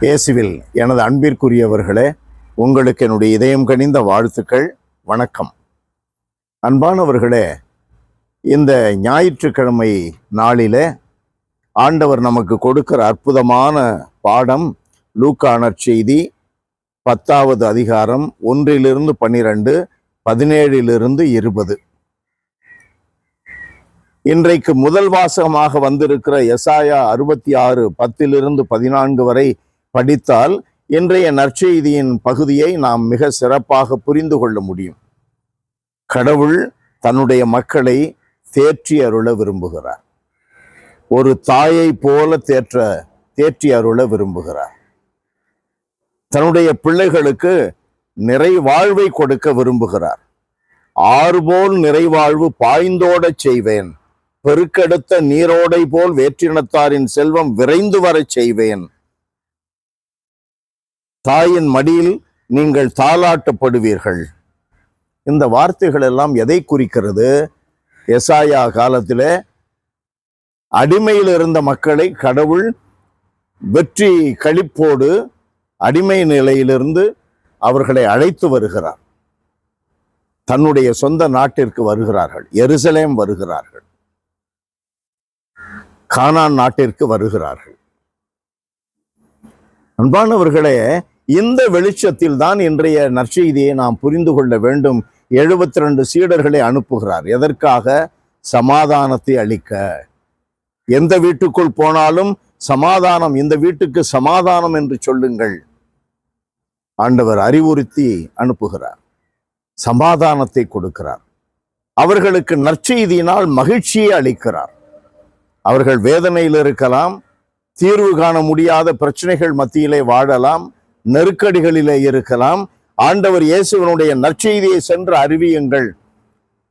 இயேசுவில் எனது அன்பிற்குரியவர்களே, உங்களுக்கு என்னுடைய இதயம் கனிந்த வாழ்த்துக்கள். வணக்கம். அன்பானவர்களே, இந்த ஞாயிற்றுக்கிழமை நாளிலே ஆண்டவர் நமக்கு கொடுக்கிற அற்புதமான பாடம் லூக்கா நற்செய்தி 10வது அதிகாரம் 1-12, 17-20. இன்றைக்கு முதல் வாசகமாக வந்திருக்கிற எசாயா 66 10-14 வரை படித்தால் இன்றைய நற்செய்தியின் பகுதியை நாம் மிக சிறப்பாக புரிந்து கொள்ள முடியும். கடவுள் தன்னுடைய மக்களை தேற்றி அருள விரும்புகிறார். ஒரு தாயை போல தேற்றி அருள விரும்புகிறார். தன்னுடைய பிள்ளைகளுக்கு நிறைவாழ்வை கொடுக்க விரும்புகிறார். ஆறுபோல் நிறைவாழ்வு பாய்ந்தோடச் செய்வேன், பெருக்கெடுத்த நீரோடை போல் வேற்றினத்தாரின் செல்வம் விரைந்து வரச் செய்வேன். தாயின் மடியில் நீங்கள் தாலாட்டப்படுவீர்கள். இந்த வார்த்தைகள் எல்லாம் எதை குறிக்கிறது? எசாயா காலத்திலே அடிமையில் இருந்த மக்களை கடவுள் வெற்றி களிப்போடு அடிமை நிலையிலிருந்து அவர்களை அழைத்து வருகிறார். தன்னுடைய சொந்த நாட்டிற்கு வருகிறார்கள். எருசலேம் வருகிறார்கள். கானான் நாட்டிற்கு வருகிறார்கள். அன்பானவர்களே, இந்த வெளிச்சத்தில் தான் இன்றைய நற்செய்தியை நாம் புரிந்து கொள்ள வேண்டும். 72 சீடர்களை அனுப்புகிறார். எதற்காக? சமாதானத்தை அளிக்க. எந்த வீட்டுக்குள் போனாலும் சமாதானம், இந்த வீட்டுக்கு சமாதானம் என்று சொல்லுங்கள். ஆண்டவர் அறிவுறுத்தி அனுப்புகிறார். சமாதானத்தை கொடுக்கிறார். அவர்களுக்கு நற்செய்தியினால் மகிழ்ச்சியை அளிக்கிறார். அவர்கள் வேதனையில் இருக்கலாம், தீர்வு காண முடியாத பிரச்சனைகள் மத்தியிலே வாழலாம், நெருக்கடிகளிலே இருக்கலாம். ஆண்டவர் இயேசுவினுடைய நற்செய்தியை சென்று அறிவியுங்கள்.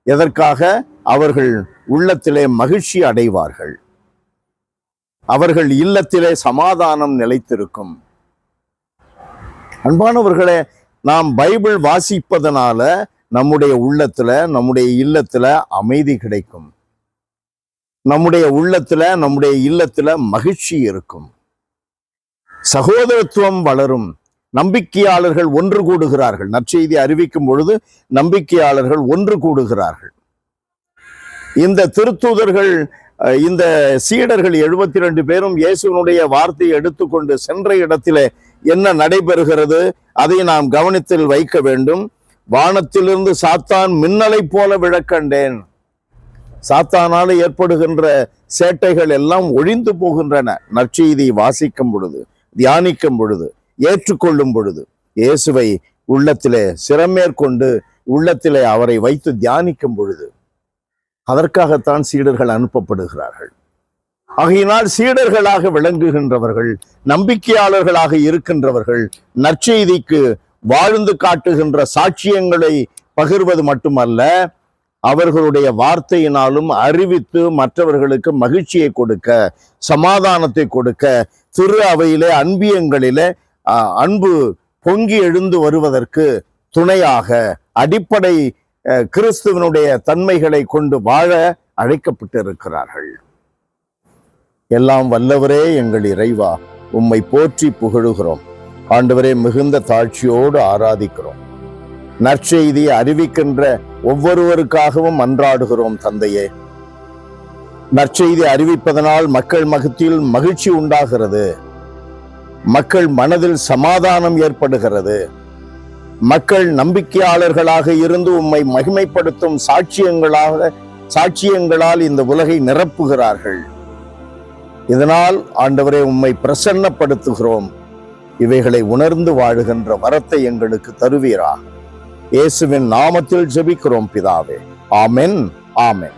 எதற்காக? அவர்கள் உள்ளத்திலே மகிழ்ச்சி அடைவார்கள். அவர்கள் இல்லத்திலே சமாதானம் நிலைத்திருக்கும். அன்பானவர்களே, நாம் பைபிள் வாசிப்பதனால நம்முடைய உள்ளத்துல, நம்முடைய இல்லத்துல அமைதி கிடைக்கும். நம்முடைய உள்ளத்துல, நம்முடைய இல்லத்துல மகிழ்ச்சி இருக்கும். சகோதரத்துவம் வளரும். நம்பிக்கையாளர்கள் ஒன்று கூடுகிறார்கள். நற்செய்தி அறிவிக்கும் பொழுது நம்பிக்கையாளர்கள் ஒன்று கூடுகிறார்கள். இந்த திருத்தூதர்கள், இந்த சீடர்கள் 72 பேரும் இயேசுவினுடைய வார்த்தையை எடுத்துக்கொண்டு சென்ற இடத்திலே என்ன நடைபெறுகிறது அதை நாம் கவனத்தில் வைக்க வேண்டும். வானத்திலிருந்து சாத்தான் மின்னலை போல விழக்கண்டேன். சாத்தானால ஏற்படுகின்ற சேட்டைகள் எல்லாம் ஒழிந்து போகின்றன. நற்செய்தி வாசிக்கும் பொழுது, தியானிக்கும் பொழுது, ஏற்றுக்கொள்ளும் பொழுது, இயேசுவை உள்ளத்திலே சிரமேற்கொண்டு உள்ளத்திலே அவரை வைத்து தியானிக்கும் பொழுது, அதற்காகத்தான் சீடர்கள் அனுப்பப்படுகிறார்கள். ஆகையினால் சீடர்களாக விளங்குகின்றவர்கள், நம்பிக்கையாளர்களாக இருக்கின்றவர்கள், நற்செய்திக்கு வாழ்ந்து காட்டுகின்ற சாட்சியங்களை பகிர்வது மட்டுமல்ல, அவர்களுடைய வார்த்தையினாலும் அறிவித்து மற்றவர்களுக்கு மகிழ்ச்சியை கொடுக்க, சமாதானத்தை கொடுக்க, திரு அவையிலே அன்பியங்களிலே அன்பு பொங்கி எழுந்து வருவதற்கு துணையாக அடிப்படை கிறிஸ்துவனுடைய தன்மைகளை கொண்டு வாழ அழைக்கப்பட்டிருக்கிறார்கள். எல்லாம் வல்லவரே எங்கள் இறைவா, உம்மை போற்றி புகழுகிறோம். ஆண்டவரே, மிகுந்த தாழ்ச்சியோடு ஆராதிக்கிறோம். நற்செய்தி அறிவிக்கின்ற ஒவ்வொருவருக்காகவும் மன்றாடுகிறோம் தந்தையே. நற்செய்தி அறிவிப்பதனால் மக்கள் மகத்தில் மகிழ்ச்சி உண்டாகிறது. மக்கள் மனதில் சமாதானம் ஏற்படுகிறது. மக்கள் நம்பிக்கையாளர்களாக இருந்து உம்மை மகிமைப்படுத்தும் சாட்சியங்களால் இந்த உலகை நிரப்புகிறார்கள். இதனால் ஆண்டவரே, உம்மை பிரசன்னப்படுத்துகிறோம். இவைகளை உணர்ந்து வாழுகின்ற வரத்தை எங்களுக்கு தருவீராக. இயேசுவின் நாமத்தில் ஜெபிக்கிறோம் பிதாவே. ஆமென், ஆமென்.